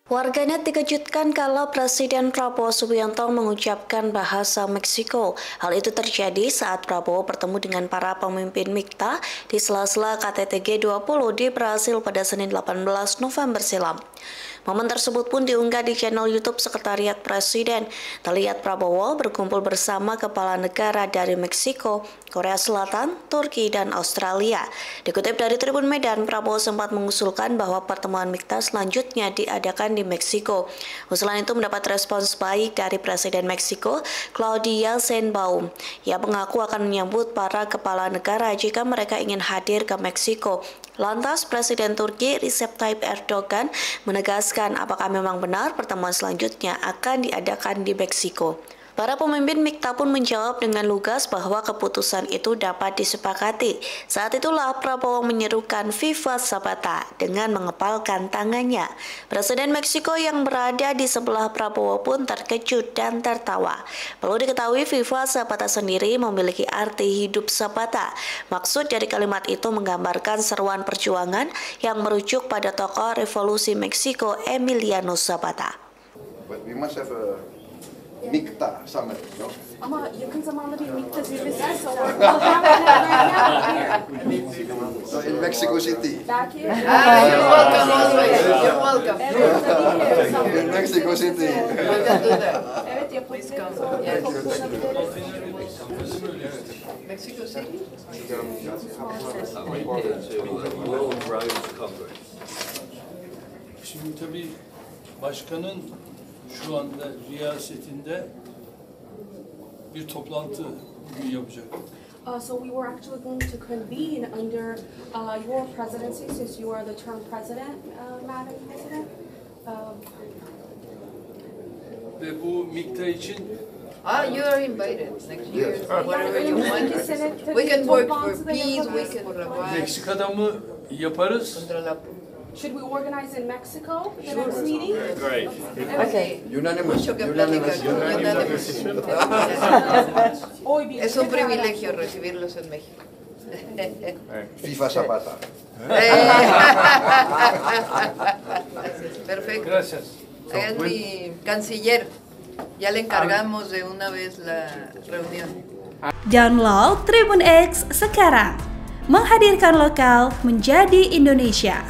Warganet dikejutkan kalau Presiden Prabowo Subianto mengucapkan bahasa Meksiko. Hal itu terjadi saat Prabowo bertemu dengan para pemimpin MIKTA di sela-sela KTT G20 di Brasil pada Senin 18 November silam. Momen tersebut pun diunggah di channel YouTube Sekretariat Presiden. Terlihat Prabowo berkumpul bersama kepala negara dari Meksiko, Korea Selatan, Turki, dan Australia. Dikutip dari Tribun Medan, Prabowo sempat mengusulkan bahwa pertemuan MIKTA selanjutnya diadakan di Meksiko. Usulan itu mendapat respons baik dari Presiden Meksiko, Claudia Sheinbaum. Ia mengaku akan menyambut para kepala negara jika mereka ingin hadir ke Meksiko. Lantas, Presiden Turki Recep Tayyip Erdogan menegaskan apakah memang benar pertemuan selanjutnya akan diadakan di Meksiko. Para pemimpin MIKTA pun menjawab dengan lugas bahwa keputusan itu dapat disepakati. Saat itulah Prabowo menyerukan Viva Zapata dengan mengepalkan tangannya. Presiden Meksiko yang berada di sebelah Prabowo pun terkejut dan tertawa. Perlu diketahui Viva Zapata sendiri memiliki arti hidup Zapata. Maksud dari kalimat itu menggambarkan seruan perjuangan yang merujuk pada tokoh revolusi Meksiko Emiliano Zapata. But we must have a MIKTA summit, no? Ama yakın zamanda bir MIKTA zirvesi so we'll have it right now here. So in Mexico City. Back here. You're welcome always. You're welcome. Evet, tabii ki. In Mexico City. We can do that. Evet, yapabiliriz. Sonra Yes. toplanabiliriz. Mexico City? World Road Congress. Şimdi tabii başkanın şu anda riyasetinde bir toplantı bugün yapacak. So we were actually going to convene under your presidency, since you are the term president, Madam President. Ve bu MIKTA için You are invited next year. Whatever you want. Önümüzdeki sene We tabii can work for toplantıda peace, we yaparız. can provide Meksika'da mı yaparız? contra la... Should we organize in Mexico the next meeting? Great. Okay. Unanimous. Mucho que platicar. Unanimous. Oy birlikte Es un karar privilegio verdik. recibirlos en México. Viva Zapata. Perfecto. Gracias. Es mi canciller. Ya le encargamos de una vez la reunión. Download Tribun X sekarang, menghadirkan lokal menjadi Indonesia.